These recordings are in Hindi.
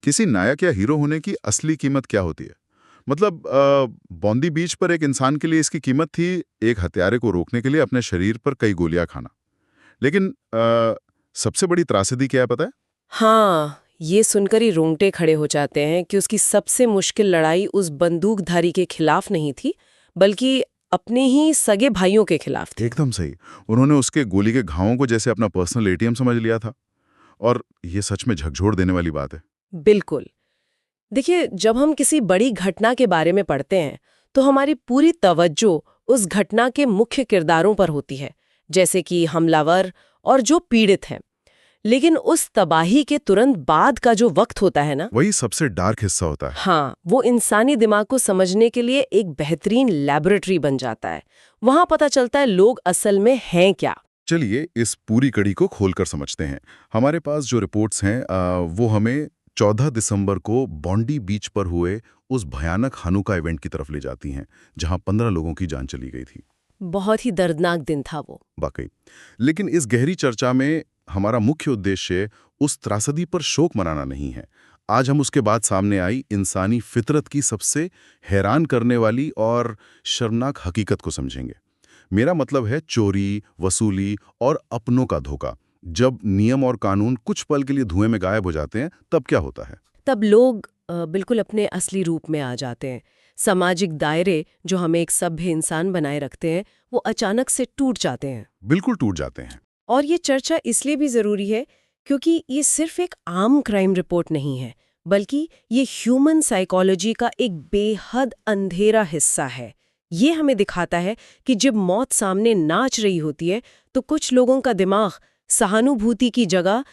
किसी नायक या हीरो होने की असली कीमत क्या होती है? मतलब बॉन्दी बीच पर एक इंसान के लिए इसकी कीमत थी एक हत्यारे को रोकने के लिए अपने शरीर पर कई गोलियां खाना। लेकिन सबसे बड़ी त्रासदी क्या है पता है? हाँ, ये सुनकर ही रोंगटे खड़े हो जाते हैं कि उसकी सबसे मुश्किल लड़ाई उस बंदूकधारी के खिलाफ नहीं थी, बल्कि अपने ही सगे भाइयों के खिलाफ थी। एकदम सही। उन्होंने उसके गोली के घावों को जैसे अपना पर्सनल एटीएम समझ लिया था। और ये सच में झकझोर देने वाली बात है। बिल्कुल। देखिए, जब हम किसी बड़ी घटना के बारे में पढ़ते हैं, तो हमारी पूरी तवज्जो उस घटना के मुख्य किरदारों पर होती है, जैसे कि हमलावर और जो पीड़ित हैं। लेकिन उस तबाही के तुरंत बाद का जो वक्त होता है ना, वही सबसे डार्क हिस्सा होता है। हाँ, वो इंसानी दिमाग को समझने के लिए एक बेहतरीन लैबोरेटरी बन जाता है। वहां पता चलता है लोग असल में हैं क्या। चलिए इस पूरी कड़ी को खोलकर समझते हैं। हमारे पास जो रिपोर्ट्स हैं वो हमें 14 दिसंबर को बॉन्डी बीच पर हुए उस भयानक हनुका इवेंट की तरफ ले जाती हैं, जहां 15 लोगों की जान चली गई थी। बहुत ही दर्दनाक दिन था वो। वाकई। लेकिन इस गहरी चर्चा में हमारा मुख्य उद्देश्य उस त्रासदी पर शोक मनाना नहीं है। आज हम उसके बाद सामने आई इंसानी फितरत की सबसे हैरान करने वाली और शर्मनाक हकीकत को समझेंगे। मेरा मतलब है चोरी, वसूली और अपनों का धोखा। जब नियम और कानून कुछ पल के लिए धुएं में गायब हो जाते हैं, तब क्या होता है? तब लोग बिल्कुल अपने असली रूप में आ जाते हैं। सामाजिक दायरे जो हमें एक सभ्य इंसान बनाए रखते हैं, वो अचानक से टूट जाते हैं। बिल्कुल टूट जाते हैं। और ये चर्चा इसलिए भी जरूरी है क्योंकि ये सिर्फ एक आम क्राइम रिपोर्ट नहीं है, बल्कि ये ह्यूमन साइकोलॉजी का एक बेहद अंधेरा हिस्सा है। ये हमें दिखाता है कि जब मौत सामने नाच रही होती है, तो कुछ लोगों का दिमाग सहानुभूति की जगह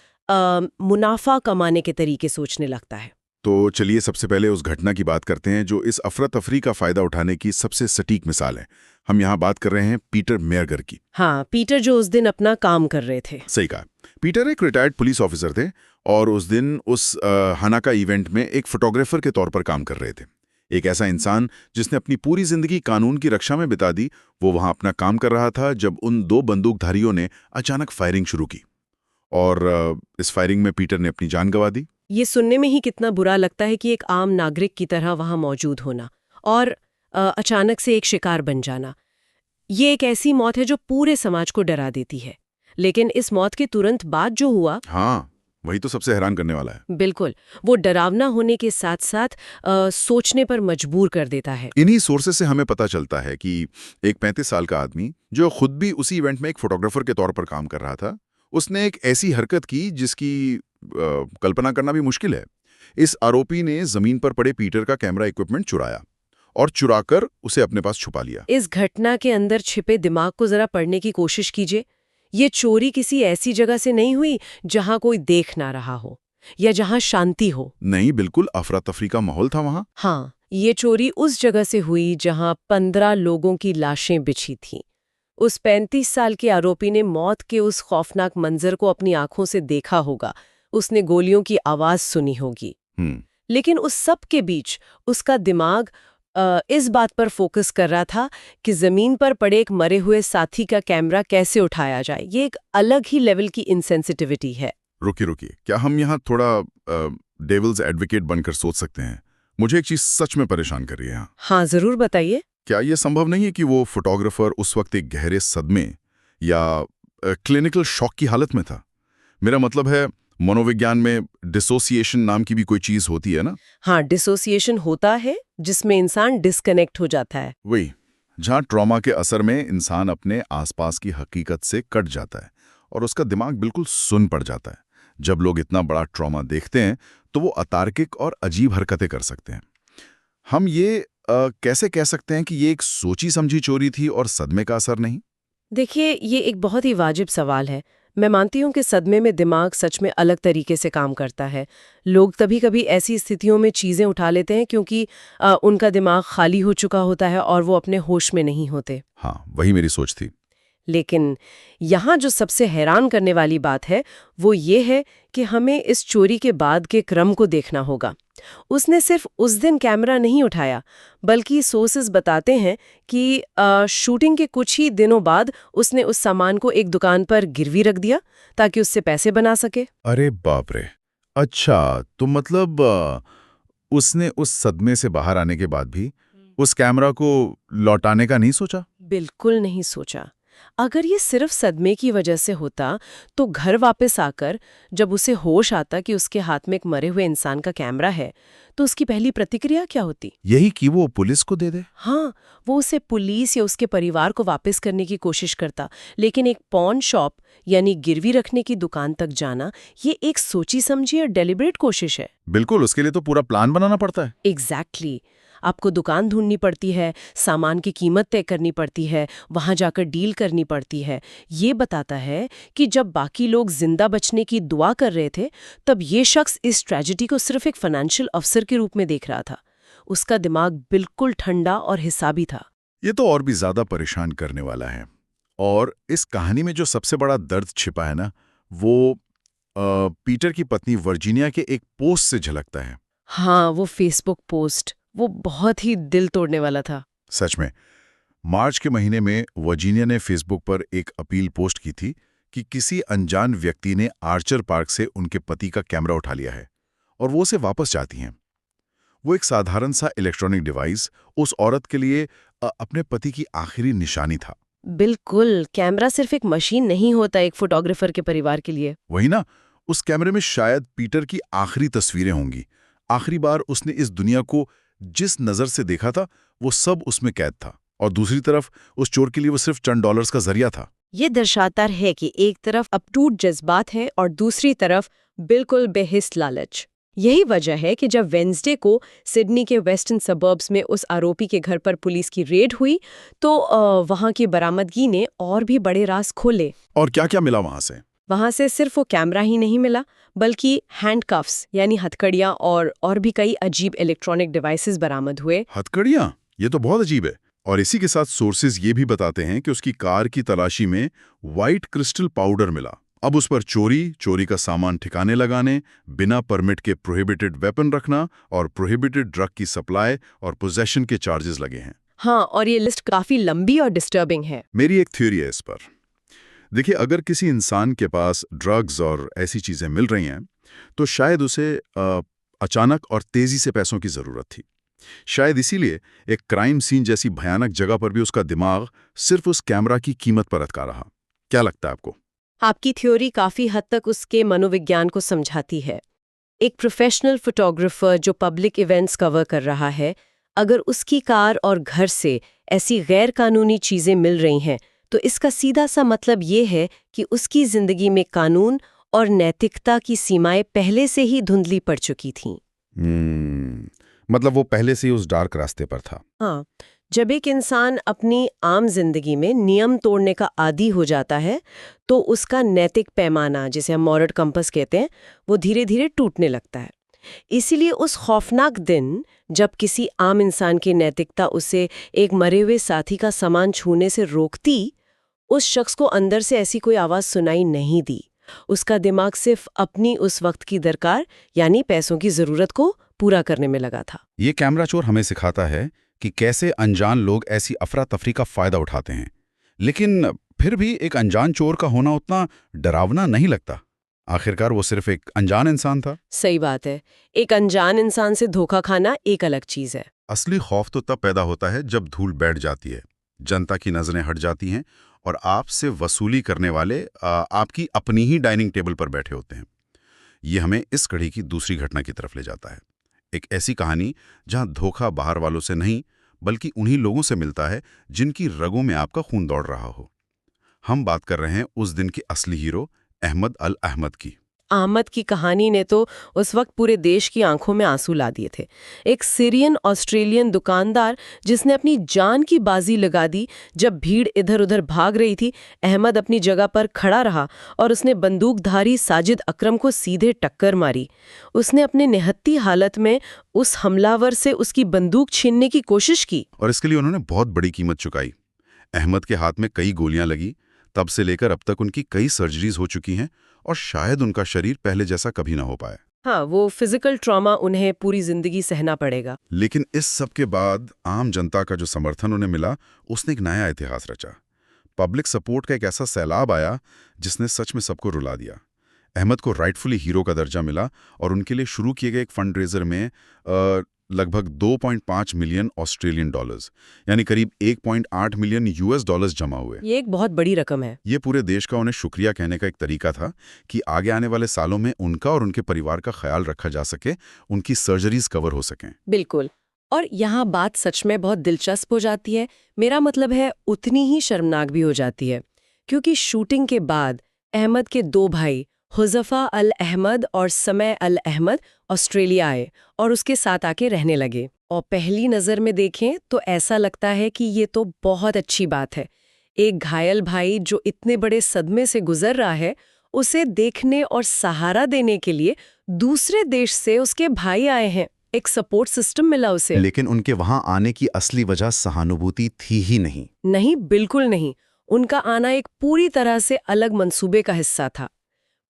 मुनाफा कमाने के तरीके सोचने लगता है। तो चलिए सबसे पहले उस घटना की बात करते हैं जो इस अफरा तफरी का फायदा उठाने की सबसे सटीक मिसाल है। हम यहाँ बात कर रहे हैं पीटर मेयरगर की। हाँ, पीटर जो उस दिन अपना काम कर रहे थे। सही कहा। पीटर एक रिटायर्ड पुलिस ऑफिसर थे और उस दिन उस हनाका इवेंट में एक फोटोग्राफर के तौर पर काम कर रहे थे। एक ऐसा इंसान जिसने अपनी पूरी जिंदगी कानून की रक्षा में बिता दी, वो वहां अपना काम कर रहा था जब उन दो बंदूकधारियों ने अचानक फायरिंग शुरू की। और इस फायरिंग में पीटर ने अपनी जान गंवा दी। ये सुनने में ही कितना बुरा लगता है कि एक आम नागरिक की तरह वहां मौजूद होना और अचानक से एक शिकार बन जाना। ये एक ऐसी मौत है जो पूरे समाज को डरा देती है। लेकिन इस मौत के तुरंत बाद जो हुआ, हाँ, वही तो सबसे हैरान करने वाला है। बिल्कुल, वो डरावना होने के साथ साथ सोचने पर मजबूर कर देता है। इन्हीं सोर्सेस से हमें पता चलता है कि एक 35 साल का आदमी जो खुद भी उसी इवेंट में एक फोटोग्राफर के तौर पर काम कर रहा था, उसने एक ऐसी हरकत की जिसकी कल्पना करना भी मुश्किल है। इस आरोपी ने जमीन पर पड़े पीटर का कैमरा इक्विपमेंट चुराया और चुराकर उसे अपने पास छुपा लिया। इस घटना के अंदर छिपे दिमाग को जरा पढ़ने की कोशिश कीजिए। ये चोरी किसी ऐसी जगह से नहीं हुई जहां कोई देख ना रहा हो या जहां शांति हो। नहीं, बिल्कुल अफरा तफरी का माहौल था वहां। हाँ, ये चोरी उस जगह से हुई जहां 15 लोगों की लाशें बिछी थीं। उस 35 साल के आरोपी ने मौत के उस खौफनाक मंजर को अपनी आंखों से देखा होगा। उसने गोलियों की आवाज सुनी होगी। हम्म। लेकिन उस सब के बीच उसका दिमाग इस बात पर फोकस कर रहा था कि जमीन पर पड़े एक मरे हुए साथी का कैमरा कैसे उठाया जाए। ये एक अलग ही लेवल की इनसेंसिटिविटी है। रुकिए रुकिए, क्या हम यहाँ थोड़ा डेविल्स एडवोकेट बनकर सोच सकते हैं? मुझे एक चीज सच में परेशान कर रही है यहाँ। हाँ, जरूर बताइए। क्या यह संभव नहीं है कि वो फोटोग्राफर उस वक्त एक गहरे सदमे या क्लिनिकल शॉक की हालत में था? मेरा मतलब है, मनोविज्ञान में डिसोसिएशन नाम की भी कोई चीज होती है ना? हाँ, डिसोसिएशन होता है जिसमें इंसान डिस्कनेक्ट हो जाता है। वही, जहाँ ट्रॉमा के असर में इंसान अपने आसपास की हकीकत से कट जाता है और उसका दिमाग बिल्कुल सुन पड़ जाता है। जब लोग इतना बड़ा ट्रॉमा देखते हैं तो वो अतार्किक और अजीब हरकतें कर सकते हैं। हम ये कैसे कह सकते हैं कि ये एक सोची समझी चोरी थी और सदमे का असर नहीं? देखिए, ये एक बहुत ही वाजिब सवाल है। मैं मानती हूँ कि सदमे में दिमाग सच में अलग तरीके से काम करता है। लोग तभी कभी ऐसी स्थितियों में चीज़ें उठा लेते हैं क्योंकि उनका दिमाग खाली हो चुका होता है और वो अपने होश में नहीं होते। हाँ, वही मेरी सोच थी। लेकिन यहाँ जो सबसे हैरान करने वाली बात है, वो ये है कि हमें इस चोरी के बाद के क्रम को देखना होगा। उसने सिर्फ उस दिन कैमरा नहीं उठाया, बल्कि सोर्सेस बताते हैं कि शूटिंग के कुछ ही दिनों बाद उसने उस सामान को एक दुकान पर गिरवी रख दिया ताकि उससे पैसे बना सके। अरे बाप रे! अच्छा, तो मतलब उसने उस सदमे से बाहर आने के बाद भी उस कैमरा को लौटाने का नहीं सोचा? बिल्कुल नहीं सोचा। अगर ये सिर्फ सदमे की वजह से होता तो घर वापस आकर जब उसे होश आता कि उसके हाथ में एक मरे हुए इंसान का कैमरा है तो उसकी पहली प्रतिक्रिया क्या होती? यही कि वो पुलिस को दे दे। हाँ, वो उसे पुलिस या उसके परिवार को वापस करने की कोशिश करता, लेकिन एक पॉन शॉप यानी गिरवी रखने की दुकान तक जाना ये एक सोची समझी और डेलिब्रेट कोशिश है। बिल्कुल, उसके लिए तो पूरा प्लान बनाना पड़ता है। एग्जैक्टली आपको दुकान ढूंढनी पड़ती है, सामान की कीमत तय करनी पड़ती है, वहां जाकर डील करनी पड़ती है। ये बताता है कि जब बाकी लोग जिंदा बचने की दुआ कर रहे थे तब ये शख्स इस ट्रेजेडी को सिर्फ एक फाइनेंशियल अफसर के रूप में देख रहा था। उसका दिमाग बिल्कुल ठंडा और हिसाबी था। ये तो और भी ज्यादा परेशान करने वाला है। और इस कहानी में जो सबसे बड़ा दर्द छिपा है ना, वो पीटर की पत्नी वर्जीनिया के एक पोस्ट से झलकता है। हाँ, वो फेसबुक पोस्ट वो बहुत ही दिल तोड़ने वाला था। सच में, मार्च के महीने में वर्जीनिया ने फेसबुक पर एक अपील पोस्ट की थी कि किसी अनजान व्यक्ति ने आर्चर पार्क से उनके पति का कैमरा उठा लिया है और वो उसे वापस चाहती हैं। वो एक साधारण सा इलेक्ट्रॉनिक डिवाइस उस औरत के लिए अपने पति की आखिरी निशानी था। बिल्कुल, कैमरा सिर्फ एक मशीन नहीं होता एक फोटोग्राफर के परिवार के लिए। वही ना, उस कैमरे में शायद पीटर की आखिरी तस्वीरें होंगी। आखिरी बार उसने इस दुनिया को जिस नजर से देखा था वो सब उसमें कैद था, और दूसरी तरफ उस चोर के लिए वो सिर्फ चंद डॉलर्स का जरिया था। ये दर्शाता है कि एक तरफ अटूट जज्बात है और दूसरी तरफ बिल्कुल बेहिस लालच। यही वजह है कि जब वेंसडे को सिडनी के वेस्टर्न सबर्ब्स में उस आरोपी के घर पर पुलिस की रेड हुई तो वहां की बरामदगी ने और भी बड़े राज खोले। और क्या क्या मिला वहां से? वहां से सिर्फ वो कैमरा ही नहीं मिला बल्कि हैंडकफ्स यानी हथकड़ियां और भी कई अजीब इलेक्ट्रॉनिक डिवाइसेस बरामद हुए। हथकड़ियां? ये तो बहुत अजीब है। और इसी के साथ सोर्सेज ये भी बताते हैं कि उसकी कार की तलाशी में व्हाइट क्रिस्टल पाउडर मिला। अब उस पर चोरी का सामान ठिकाने लगाने, बिना परमिट के प्रोहिबिटेड वेपन रखना और प्रोहिबिटेड ड्रग की सप्लाई और पोजेशन के चार्जेस लगे हैं। हाँ, और ये लिस्ट काफी लंबी और डिस्टर्बिंग है। मेरी एक थ्योरी है इस पर। देखिए, अगर किसी इंसान के पास ड्रग्स और ऐसी चीजें मिल रही हैं तो शायद उसे अचानक और तेजी से पैसों की जरूरत थी। शायद इसीलिए एक क्राइम सीन जैसी भयानक जगह पर भी उसका दिमाग सिर्फ उस कैमरा की कीमत पर अटका रहा। क्या लगता है आपको? आपकी थ्योरी काफी हद तक उसके मनोविज्ञान को समझाती है। एक प्रोफेशनल फोटोग्राफर जो पब्लिक इवेंट्स कवर कर रहा है, अगर उसकी कार और घर से ऐसी गैर कानूनी चीजें मिल रही हैं तो इसका सीधा सा मतलब ये है कि उसकी जिंदगी में कानून और नैतिकता की सीमाएं पहले से ही धुंधली पड़ चुकी थीं। मतलब वो पहले से ही उस डार्क रास्ते पर था। हाँ, जब एक इंसान अपनी आम जिंदगी में नियम तोड़ने का आदी हो जाता है तो उसका नैतिक पैमाना, जिसे हम मॉरल कंपास कहते हैं, वो धीरे धीरे टूटने लगता है। इसीलिए उस खौफनाक दिन जब किसी आम इंसान की नैतिकता उसे एक मरे हुए साथी का सामान छूने से रोकती, उस शख्स को अंदर से ऐसी कोई आवाज सुनाई नहीं दी। उसका दिमाग सिर्फ अपनी उस वक्त की दरकार यानी पैसों की जरूरत को पूरा करने में लगा था। ये कैमरा चोर हमें सिखाता है कि कैसे अनजान लोग ऐसी अफरा तफरी का फायदा उठाते हैं। लेकिन फिर भी एक अनजान चोर का होना उतना डरावना नहीं लगता। आखिरकार वो सिर्फ एक अनजान इंसान था। सही बात है, एक अनजान इंसान से धोखा खाना एक अलग चीज है। असली खौफ तो तब पैदा होता है जब धूल बैठ जाती है, जनता की नजरें हट जाती हैं और आपसे वसूली करने वाले आपकी अपनी ही डाइनिंग टेबल पर बैठे होते हैं। ये हमें इस कड़ी की दूसरी घटना की तरफ ले जाता है। एक ऐसी कहानी जहां धोखा बाहर वालों से नहीं बल्कि उन्हीं लोगों से मिलता है जिनकी रगों में आपका खून दौड़ रहा हो। हम बात कर रहे हैं उस दिन के असली हीरो अहमद अल अहमद की। अहमद की कहानी ने तो उस वक्त पूरे देश की आंखों में आंसू ला दिए थे। एक सीरियन ऑस्ट्रेलियन दुकानदार जिसने अपनी जान की बाजी लगा दी। जब भीड़ इधर उधर भाग रही थी, अहमद अपनी जगह पर खड़ा रहा और उसने बंदूकधारी साजिद अकरम को सीधे टक्कर मारी। उसने अपने निहत्ती हालत में उस हमलावर से उसकी बंदूक छीनने की कोशिश की और इसके लिए उन्होंने बहुत बड़ी कीमत चुकाई। अहमद के हाथ में कई गोलियां लगी। तब से लेकर अब तक उनकी कई सर्जरीज हो चुकी हैं और शायद उनका शरीर पहले जैसा कभी ना हो पाए। हाँ, वो फिजिकल ट्रॉमा उन्हें पूरी जिंदगी सहना पड़ेगा। लेकिन इस सब के बाद आम जनता का जो समर्थन उन्हें मिला, उसने एक नया इतिहास रचा। पब्लिक सपोर्ट का एक ऐसा सैलाब आया जिसने सच में सबको रुला दिया। अहमद को राइटफुली हीरो का दर्जा मिला और उनके लिए शुरू किए गए एक फंड रेजर में लगभग 2.5 मिलियन ऑस्ट्रेलियन डॉलर्स यानी करीब 1.8 मिलियन यूएस डॉलर्स जमा हुए। ये एक बहुत बड़ी रकम है। ये पूरे देश का उन्हें शुक्रिया कहने का एक तरीका था कि आगे आने वाले सालों में उनका और उनके परिवार का ख्याल रखा जा सके, उनकी सर्जरीज कवर हो सकें। बिल्कुल। और यहाँ बात सच में बहुत दिलचस्प हो जाती है, मेरा मतलब है उतनी ही शर्मनाक भी हो जाती है, क्योंकि शूटिंग के बाद अहमद के 2 भाई हुज़फ़ा अल अहमद और समय अल अहमद ऑस्ट्रेलिया आए और उसके साथ आके रहने लगे। और पहली नज़र में देखें तो ऐसा लगता है कि ये तो बहुत अच्छी बात है। एक घायल भाई जो इतने बड़े सदमे से गुजर रहा है, उसे देखने और सहारा देने के लिए दूसरे देश से उसके भाई आए हैं, एक सपोर्ट सिस्टम मिला उसे। लेकिन उनके वहां आने की असली वजह सहानुभूति थी ही नहीं। नहीं, बिल्कुल नहीं। उनका आना एक पूरी तरह से अलग मंसूबे का हिस्सा था।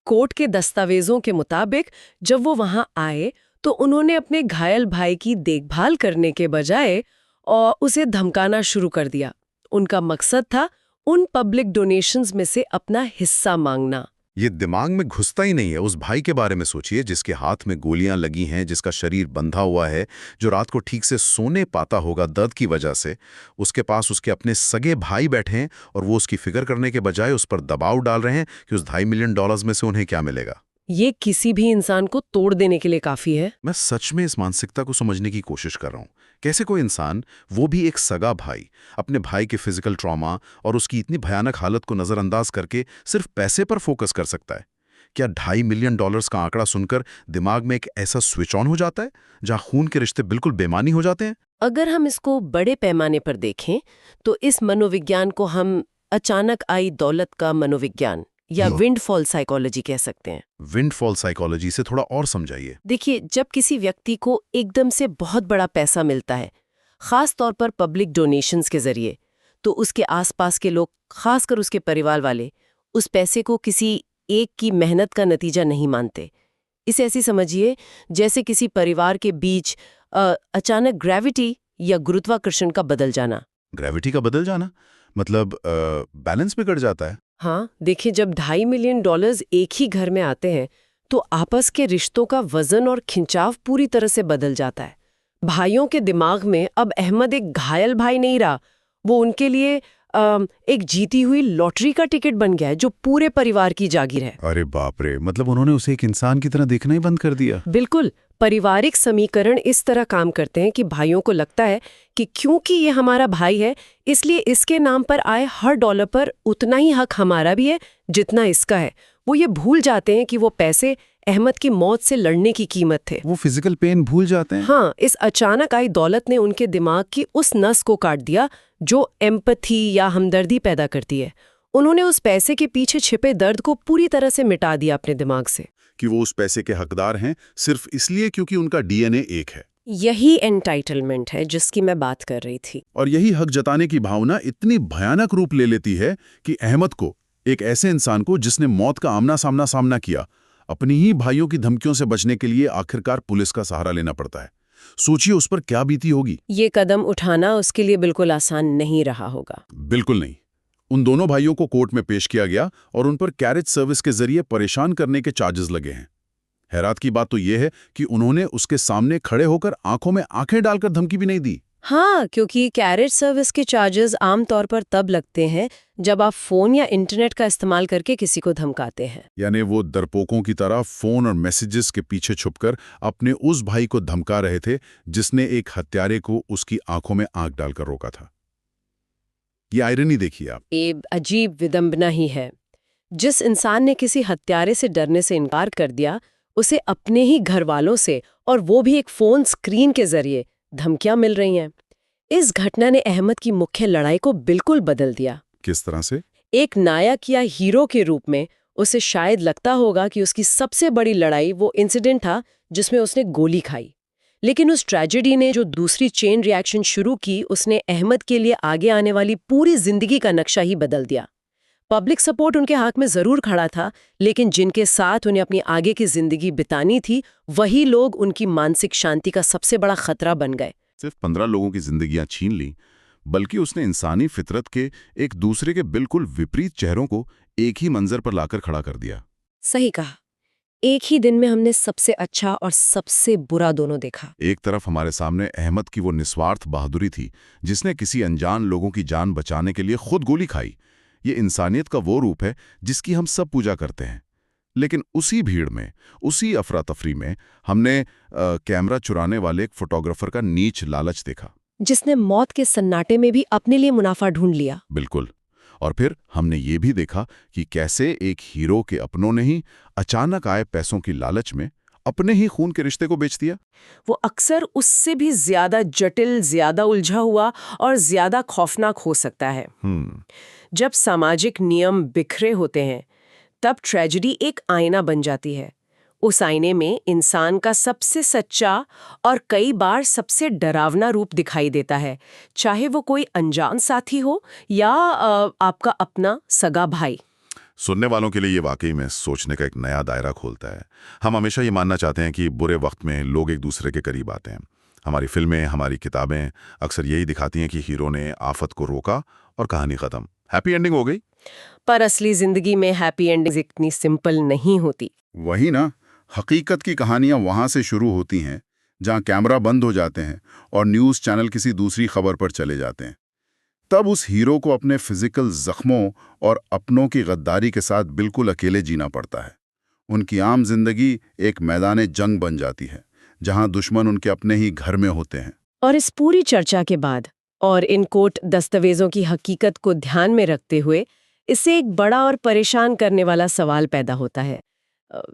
कोर्ट के दस्तावेजों के मुताबिक जब वो वहां आए तो उन्होंने अपने घायल भाई की देखभाल करने के बजाय और उसे धमकाना शुरू कर दिया। उनका मकसद था उन पब्लिक डोनेशंस में से अपना हिस्सा मांगना। ये दिमाग में घुसता ही नहीं है। उस भाई के बारे में सोचिए जिसके हाथ में गोलियां लगी हैं, जिसका शरीर बंधा हुआ है, जो रात को ठीक से सोने पाता होगा दर्द की वजह से। उसके पास उसके अपने सगे भाई बैठे हैं और वो उसकी फिक्र करने के बजाय उस पर दबाव डाल रहे हैं कि उस $2.5 मिलियन में से उन्हें क्या मिलेगा। ये किसी भी इंसान को तोड़ देने के लिए काफी है। मैं सच में इस मानसिकता को समझने की कोशिश कर रहा हूँ। कैसे कोई इंसान, वो भी एक सगा भाई, अपने भाई के फिजिकल ट्रॉमा और उसकी इतनी भयानक हालत को नज़रअंदाज करके सिर्फ पैसे पर फोकस कर सकता है? क्या $2.5 मिलियन का आंकड़ा सुनकर दिमाग में एक ऐसा स्विच ऑन हो जाता है जहाँ खून के रिश्ते बिल्कुल बेमानी हो जाते हैं? अगर हम इसको बड़े पैमाने पर देखें तो इस मनोविज्ञान को हम अचानक आई दौलत का मनोविज्ञान या विंडफॉल साइकोलॉजी कह सकते हैं। विंडफॉल साइकोलॉजी से थोड़ा और समझाइए। देखिए, जब किसी व्यक्ति को एकदम से बहुत बड़ा पैसा मिलता है, खास तौर पर पब्लिक डोनेशंस के जरिए, तो उसके आसपास के लोग, खासकर उसके परिवार वाले, उस पैसे को किसी एक की मेहनत का नतीजा नहीं मानते। इसे ऐसी समझिए जैसे किसी परिवार के बीच अचानक ग्रेविटी या गुरुत्वाकर्षण का बदल जाना। ग्रेविटी का बदल जाना मतलब बैलेंस बिगड़ जाता है? हाँ, देखिए, जब $2.5 मिलियन एक ही घर में आते हैं तो आपस के रिश्तों का वजन और खिंचाव पूरी तरह से बदल जाता है। भाइयों के दिमाग में अब अहमद एक घायल भाई नहीं रहा, वो उनके लिए एक जीती हुई लॉटरी का टिकट बन गया है जो पूरे परिवार की जागीर है। अरे बाप रे, मतलब उन्होंने उसे एक इंसान की तरह देखना ही बंद कर दिया। बिल्कुल। पारिवारिक समीकरण इस तरह काम करते हैं कि भाइयों को लगता है कि क्योंकि ये हमारा भाई है, इसलिए इसके नाम पर आए हर डॉलर पर उतना ही हक हमारा भी है जितना इसका है। वो ये भूल जाते हैं कि वो पैसे अहमद की मौत से लड़ने की कीमत थे। वो फिजिकल पेन भूल जाते हैं। हाँ, इस अचानक आई दौलत ने उनके दिमाग की उस नस को काट दिया जो एम्पैथी या हमदर्दी पैदा करती है। उन्होंने उस पैसे के पीछे छिपे दर्द को पूरी तरह से मिटा दिया अपने दिमाग से। कि वो उस पैसे के हकदार हैं सिर्फ इसलिए क्योंकि उनका डीएनए एक है। यही एंटाइटलमेंट है जिसकी मैं बात कर रही थी। और यही हक जताने की भावना इतनी भयानक रूप ले लेती है कि अहमद को, एक ऐसे इंसान को जिसने मौत का आमना सामना किया, अपनी ही भाइयों की धमकियों से बचने के लिए आखिरकार पुलिस का सहारा लेना पड़ता है। सोचिए उस पर क्या बीती होगी। ये कदम उठाना उसके लिए बिल्कुल आसान नहीं रहा होगा। बिल्कुल नहीं। उन दोनों भाइयों को कोर्ट में पेश किया गया और उन पर कैरेज सर्विस के जरिए परेशान करने के चार्जेस लगे हैं। हैरात की बात तो यह है कि उन्होंने उसके सामने खड़े होकर आंखों में आंखें डालकर धमकी भी नहीं दी। हाँ, क्योंकि कैरेज सर्विस के चार्जेस आमतौर पर तब लगते हैं जब आप फोन या इंटरनेट का इस्तेमाल करके किसी को धमकाते हैं। यानी वो डरपोकों की तरह फोन और मैसेजेस के पीछे छुपकर अपने उस भाई को धमका रहे थे जिसने एक हत्यारे को उसकी आंखों में आंख डालकर रोका था। ये आयरनी देखिए आप। ये अजीब विडंबना ही है। जिस इंसान ने किसी हत्यारे से डरने से इनकार कर दिया, उसे अपने ही घर वालों से, और वो भी एक फोन स्क्रीन के जरिए, धमकियां मिल रही हैं। इस घटना ने अहमद की मुख्य लड़ाई को बिल्कुल बदल दिया। किस तरह से? एक नायक या हीरो के रूप में उसे शायद लगता होगा कि उसकी सबसे बड़ी लड़ाई वो इंसिडेंट था जिसमें उसने गोली खाई, लेकिन उस ट्रेजेडी ने जो दूसरी चेन रिएक्शन शुरू की, उसने अहमद के लिए आगे आने वाली पूरी जिंदगी का नक्शा ही बदल दिया। पब्लिक सपोर्ट उनके हक में जरूर खड़ा था, लेकिन जिनके साथ उन्हें अपनी आगे की जिंदगी बितानी थी, वही लोग उनकी मानसिक शांति का सबसे बड़ा खतरा बन गए। सिर्फ 15 लोगों की जिंदगियां छीन ली, बल्कि उसने इंसानी फितरत के एक दूसरे के बिल्कुल विपरीत चेहरों को एक ही मंजर पर लाकर खड़ा कर दिया। सही कहा। एक ही दिन में हमने सबसे अच्छा और सबसे बुरा दोनों देखा। एक तरफ हमारे सामने अहमद की वो निस्वार्थ बहादुरी थी, जिसने किसी अनजान लोगों की जान बचाने के लिए खुद गोली खाई। ये इंसानियत का वो रूप है जिसकी हम सब पूजा करते हैं। लेकिन उसी भीड़ में, उसी अफरा तफरी में हमने कैमरा चुराने वाले एक फोटोग्राफर का नीच लालच देखा। जिसने मौत के सन्नाटे में भी अपने लिए मुनाफा ढूंढ लिया। बिल्कुल। और फिर हमने ये भी देखा कि कैसे एक हीरो के अपनों ने ही अचानक आए पैसों की लालच में अपने ही खून के रिश्ते को बेच दिया। वो अक्सर उससे भी ज्यादा जटिल, ज्यादा उलझा हुआ और ज्यादा खौफनाक हो सकता है। जब सामाजिक नियम बिखरे होते हैं तब ट्रेजेडी एक आईना बन जाती है। उस आईने में इंसान का सबसे सच्चा और कई बार सबसे डरावना रूप दिखाई देता है, चाहे वो कोई अनजान साथी हो या आपका अपना सगा भाई। सुनने वालों के लिए ये वाकई में सोचने का एक नया दायरा खोलता है। हम हमेशा ये मानना चाहते हैं कि बुरे वक्त में लोग एक दूसरे के करीब आते हैं। हमारी फिल्में, हमारी किताबें अक्सर यही दिखाती हैं कि हीरो ने आफत को रोका और कहानी खत्म, हैप्पी एंडिंग हो गई। पर असली जिंदगी में हैप्पी एंडिंग इतनी सिंपल नहीं होती। वही ना, हकीकत की कहानियां वहां से शुरू होती हैं जहां कैमरा बंद हो जाते हैं और न्यूज़ चैनल किसी दूसरी खबर पर चले जाते हैं। तब उस हीरो को अपने फिजिकल जख्मों और अपनों की गद्दारी के साथ बिल्कुल अकेले जीना पड़ता है। उनकी आम जिंदगी एक मैदान जंग बन जाती है जहां दुश्मन उनके अपने ही घर में होते हैं। और इस पूरी चर्चा के बाद और इन कोर्ट दस्तावेजों की हकीकत को ध्यान में रखते हुए इससे एक बड़ा और परेशान करने वाला सवाल पैदा होता है।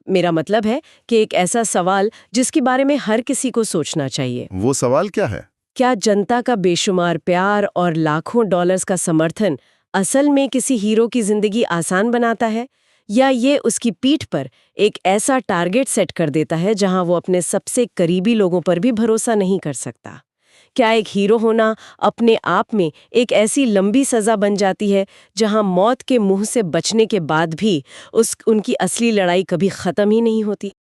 मेरा मतलब है कि एक ऐसा सवाल जिसके बारे में हर किसी को सोचना चाहिए। वो सवाल क्या है? क्या जनता का बेशुमार प्यार और लाखों डॉलर्स का समर्थन असल में किसी हीरो की जिंदगी आसान बनाता है, या ये उसकी पीठ पर एक ऐसा टारगेट सेट कर देता है जहां वो अपने सबसे करीबी लोगों पर भी भरोसा नहीं कर सकता? क्या एक हीरो होना अपने आप में एक ऐसी लंबी सजा बन जाती है जहां मौत के मुंह से बचने के बाद भी उनकी असली लड़ाई कभी खत्म ही नहीं होती?